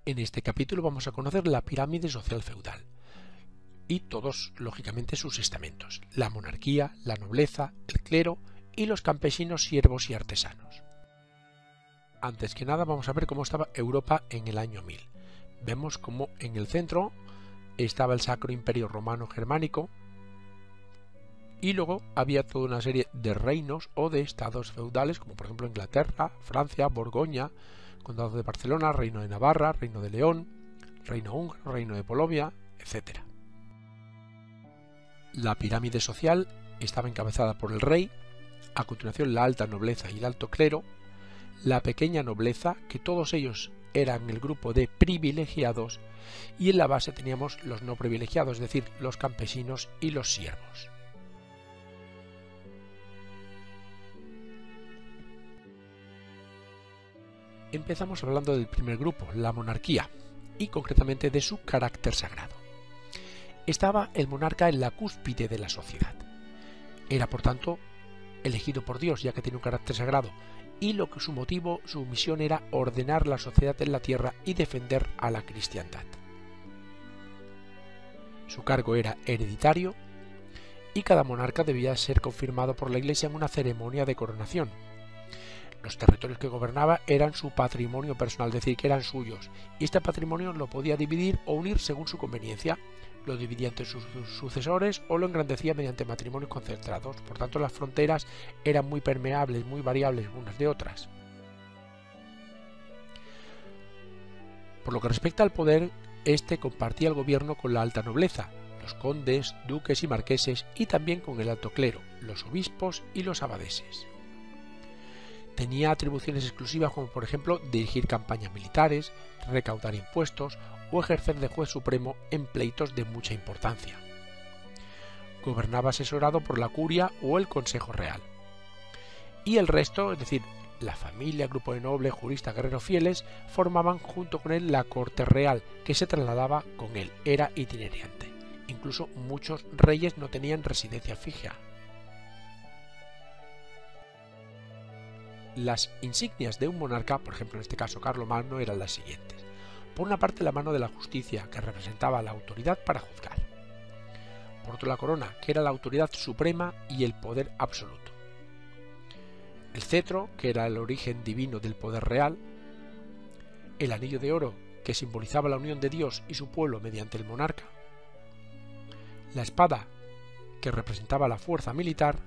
En este capítulo vamos a conocer la pirámide social feudal y todos, lógicamente, sus estamentos: la monarquía, la nobleza, el clero y los campesinos, siervos y artesanos. Antes que nada vamos a ver cómo estaba Europa en el año 1000. Vemos como en el centro estaba el Sacro Imperio Romano Germánico y luego había toda una serie de reinos o de estados feudales, como por ejemplo Inglaterra, Francia, Borgoña, Condado de Barcelona, Reino de Navarra, Reino de León, Reino húngaro, Reino de Polonia, etc. La pirámide social estaba encabezada por el rey, a continuación la alta nobleza y el alto clero, la pequeña nobleza, que todos ellos eran el grupo de privilegiados, y en la base teníamos los no privilegiados, es decir, los campesinos y los siervos. Empezamos hablando del primer grupo, la monarquía, y concretamente de su carácter sagrado. Estaba el monarca en la cúspide de la sociedad. Era, por tanto, elegido por Dios, ya que tiene un carácter sagrado, y lo que su misión era ordenar la sociedad en la tierra y defender a la cristiandad. Su cargo era hereditario y cada monarca debía ser confirmado por la Iglesia en una ceremonia de coronación. Los territorios que gobernaba eran su patrimonio personal, es decir, que eran suyos, y este patrimonio lo podía dividir o unir según su conveniencia. Lo dividía entre sus sucesores o lo engrandecía mediante matrimonios concentrados. Por tanto, las fronteras eran muy permeables, muy variables unas de otras. Por lo que respecta al poder, este compartía el gobierno con la alta nobleza, los condes, duques y marqueses, y también con el alto clero, los obispos y los abadeses. Tenía atribuciones exclusivas como por ejemplo dirigir campañas militares, recaudar impuestos o ejercer de juez supremo en pleitos de mucha importancia. Gobernaba asesorado por la curia o el consejo real. Y el resto, es decir, la familia, grupo de nobles, juristas, guerreros fieles, formaban junto con él la corte real, que se trasladaba con él, era itinerante. Incluso muchos reyes no tenían residencia fija. Las insignias de un monarca, por ejemplo en este caso Carlomagno, eran las siguientes. Por una parte la mano de la justicia, que representaba la autoridad para juzgar. Por otro la corona, que era la autoridad suprema y el poder absoluto. El cetro, que era el origen divino del poder real. El anillo de oro, que simbolizaba la unión de Dios y su pueblo mediante el monarca. La espada, que representaba la fuerza militar.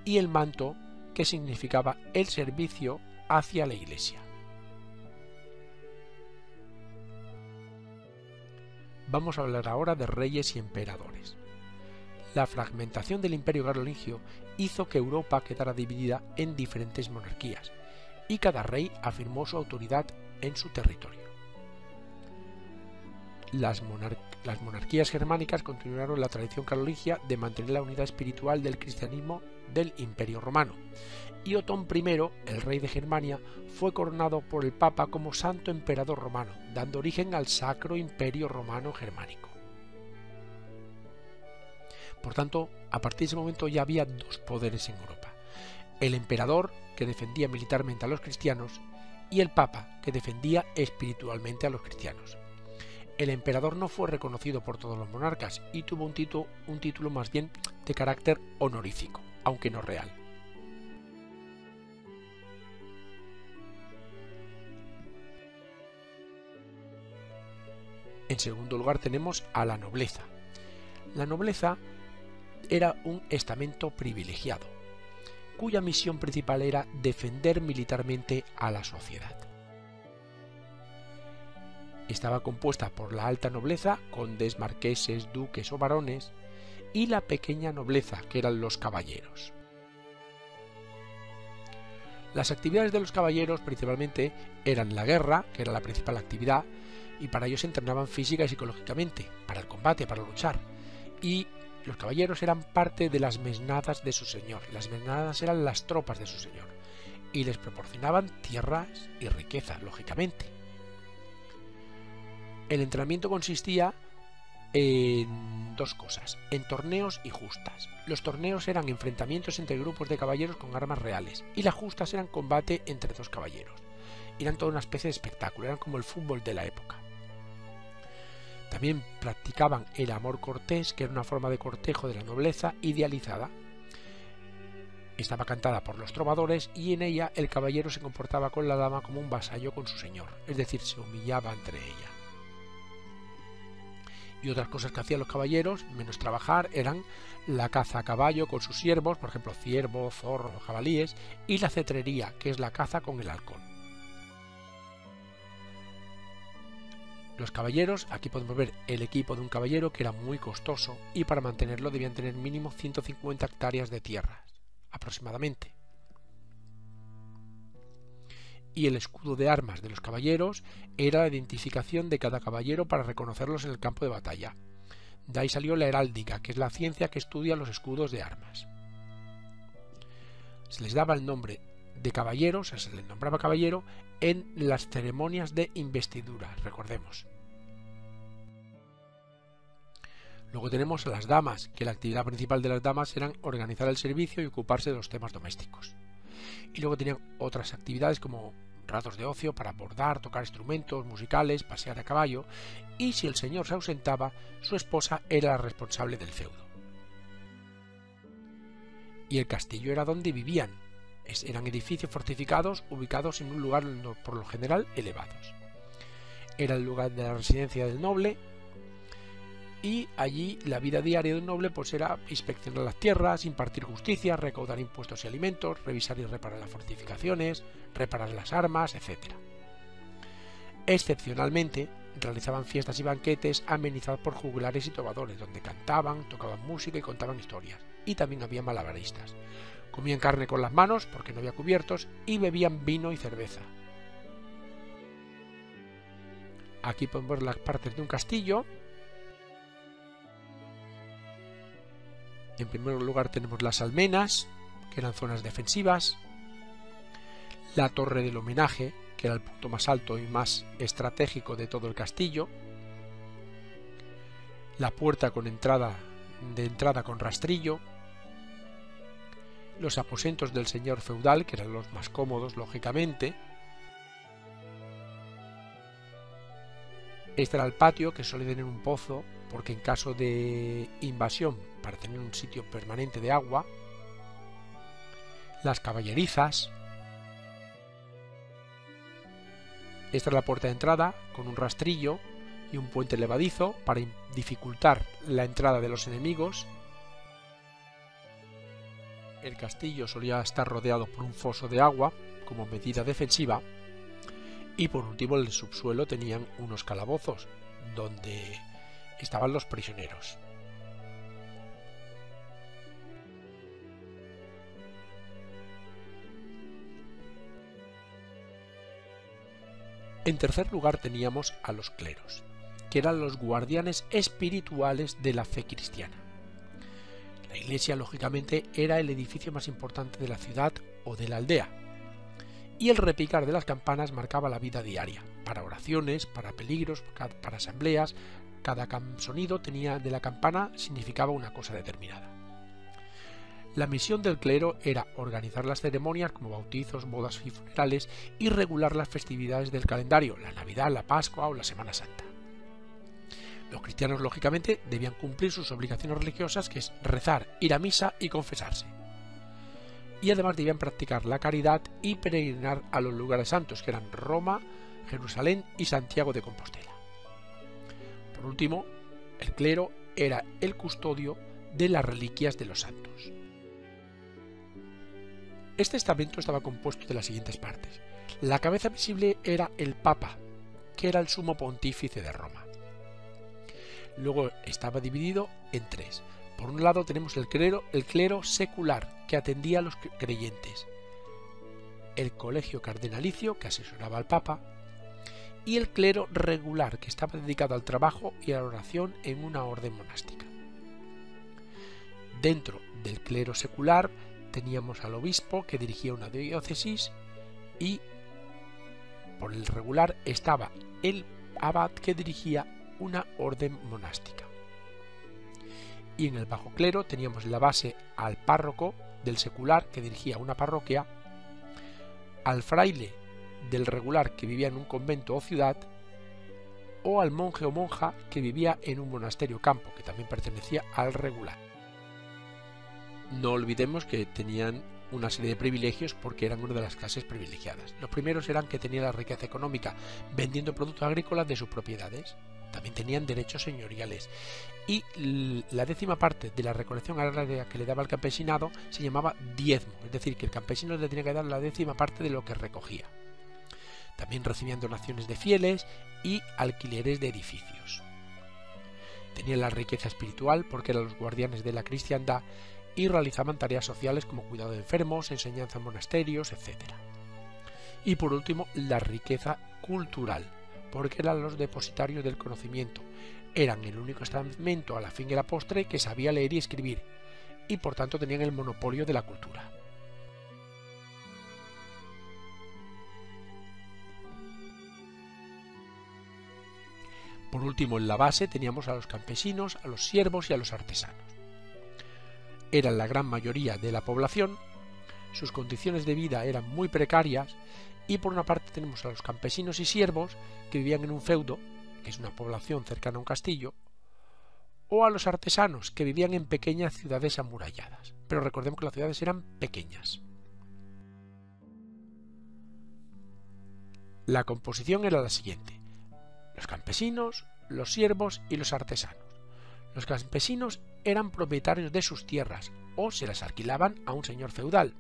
Y el manto, que significaba el servicio hacia la Iglesia. Vamos a hablar ahora de reyes y emperadores. La fragmentación del Imperio Carolingio hizo que Europa quedara dividida en diferentes monarquías, y cada rey afirmó su autoridad en su territorio. Las monarquías germánicas continuaron la tradición carolingia de mantener la unidad espiritual del cristianismo del Imperio Romano, y Otón I, el rey de Germania, fue coronado por el Papa como Santo Emperador Romano, dando origen al Sacro Imperio Romano Germánico. Por tanto, a partir de ese momento ya había dos poderes en Europa: el emperador, que defendía militarmente a los cristianos, y el Papa, que defendía espiritualmente a los cristianos. El emperador no fue reconocido por todos los monarcas y tuvo un título más bien de carácter honorífico, aunque no real. En segundo lugar tenemos a la nobleza. La nobleza era un estamento privilegiado, cuya misión principal era defender militarmente a la sociedad. Estaba compuesta por la alta nobleza, condes, marqueses, duques o barones, y la pequeña nobleza, que eran los caballeros. Las actividades de los caballeros principalmente eran la guerra, que era la principal actividad, y para ello se entrenaban física y psicológicamente, para el combate, para luchar, y los caballeros eran parte de las mesnadas de su señor. Las mesnadas eran las tropas de su señor, y les proporcionaban tierras y riqueza, lógicamente. El entrenamiento consistía en dos cosas: en torneos y justas. Los torneos eran enfrentamientos entre grupos de caballeros con armas reales, y las justas eran combate entre dos caballeros. Eran toda una especie de espectáculo, eran como el fútbol de la época. También practicaban el amor cortés, que era una forma de cortejo de la nobleza idealizada. Estaba cantada por los trovadores y en ella el caballero se comportaba con la dama como un vasallo con su señor, es decir, se humillaba entre ella. Y otras cosas que hacían los caballeros, menos trabajar, eran la caza a caballo con sus siervos, por ejemplo ciervos, zorros, jabalíes, y la cetrería, que es la caza con el halcón. Los caballeros, aquí podemos ver el equipo de un caballero que era muy costoso y para mantenerlo debían tener mínimo 150 hectáreas de tierras, aproximadamente. Y el escudo de armas de los caballeros era la identificación de cada caballero para reconocerlos en el campo de batalla. De ahí salió la heráldica, que es la ciencia que estudia los escudos de armas. Se les daba el nombre de caballeros, se les nombraba caballero en las ceremonias de investidura, recordemos. Luego tenemos a las damas, que la actividad principal de las damas eran organizar el servicio y ocuparse de los temas domésticos. Y luego tenían otras actividades como ratos de ocio para bordar, tocar instrumentos musicales, pasear a caballo, y si el señor se ausentaba, su esposa era la responsable del feudo. Y el castillo era donde vivían. Eran edificios fortificados ubicados en un lugar por lo general elevados. Era el lugar de la residencia del noble y allí la vida diaria de un noble pues era inspeccionar las tierras, impartir justicia, recaudar impuestos y alimentos, revisar y reparar las fortificaciones, reparar las armas, etc. Excepcionalmente realizaban fiestas y banquetes amenizados por juglares y trovadores, donde cantaban, tocaban música y contaban historias. Y también había malabaristas. Comían carne con las manos porque no había cubiertos y bebían vino y cerveza. Aquí podemos ver las partes de un castillo. En primer lugar tenemos las almenas, que eran zonas defensivas, la torre del homenaje, que era el punto más alto y más estratégico de todo el castillo, la puerta con entrada con rastrillo, los aposentos del señor feudal, que eran los más cómodos, lógicamente. Este era el patio, que suele tener un pozo, porque en caso de invasión, para tener un sitio permanente de agua. Las caballerizas. Esta es la puerta de entrada, con un rastrillo y un puente levadizo para dificultar la entrada de los enemigos. El castillo solía estar rodeado por un foso de agua como medida defensiva y por último en el subsuelo tenían unos calabozos donde estaban los prisioneros. En tercer lugar teníamos a los cleros, que eran los guardianes espirituales de la fe cristiana. La iglesia, lógicamente, era el edificio más importante de la ciudad o de la aldea, y el repicar de las campanas marcaba la vida diaria, para oraciones, para peligros, para asambleas. Cada sonido de la campana significaba una cosa determinada. La misión del clero era organizar las ceremonias como bautizos, bodas y funerales y regular las festividades del calendario, la Navidad, la Pascua o la Semana Santa. Los cristianos, lógicamente, debían cumplir sus obligaciones religiosas, que es rezar, ir a misa y confesarse. Y además debían practicar la caridad y peregrinar a los lugares santos, que eran Roma, Jerusalén y Santiago de Compostela. Por último, el clero era el custodio de las reliquias de los santos. Este estamento estaba compuesto de las siguientes partes. La cabeza visible era el Papa, que era el sumo pontífice de Roma. Luego estaba dividido en tres. Por un lado tenemos el clero secular, que atendía a los creyentes, el colegio cardenalicio, que asesoraba al Papa, y el clero regular, que estaba dedicado al trabajo y a la oración en una orden monástica. Dentro del clero secular teníamos al obispo, que dirigía una diócesis, y por el regular estaba el abad, que dirigía una orden monástica. Y en el bajo clero teníamos en la base al párroco del secular, que dirigía una parroquia, al fraile del regular que vivía en un convento o ciudad, o al monje o monja que vivía en un monasterio campo, que también pertenecía al regular. No olvidemos que tenían una serie de privilegios porque eran una de las clases privilegiadas. Los primeros eran que tenían la riqueza económica vendiendo productos agrícolas de sus propiedades. También tenían derechos señoriales. Y la 10ª parte de la recolección agraria que le daba al campesinado se llamaba diezmo, es decir, que el campesino le tenía que dar la 10ª parte de lo que recogía. También recibían donaciones de fieles y alquileres de edificios. Tenían la riqueza espiritual porque eran los guardianes de la cristiandad y realizaban tareas sociales como cuidado de enfermos, enseñanza en monasterios, etc. Y por último, la riqueza cultural, porque eran los depositarios del conocimiento. Eran el único estamento a la fin y a la postre que sabía leer y escribir, y por tanto tenían el monopolio de la cultura. Por último, en la base teníamos a los campesinos, a los siervos y a los artesanos. Eran la gran mayoría de la población, sus condiciones de vida eran muy precarias y por una parte tenemos a los campesinos y siervos que vivían en un feudo, que es una población cercana a un castillo, o a los artesanos que vivían en pequeñas ciudades amuralladas. Pero recordemos que las ciudades eran pequeñas. La composición era la siguiente: los campesinos, los siervos y los artesanos. Los campesinos eran propietarios de sus tierras o se las alquilaban a un señor feudal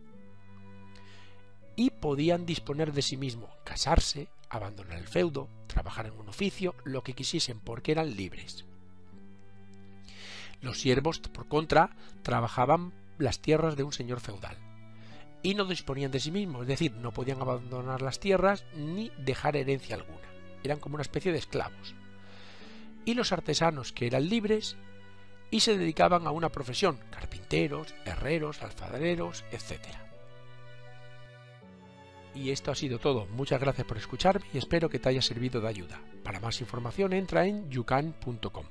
y podían disponer de sí mismos, casarse, abandonar el feudo, trabajar en un oficio, lo que quisiesen porque eran libres. Los siervos, por contra, trabajaban las tierras de un señor feudal y no disponían de sí mismos, es decir, no podían abandonar las tierras ni dejar herencia alguna. Eran como una especie de esclavos. Y los artesanos, que eran libres y se dedicaban a una profesión: carpinteros, herreros, alfareros, etc. Y esto ha sido todo. Muchas gracias por escucharme y espero que te haya servido de ayuda. Para más información entra en yucan.com.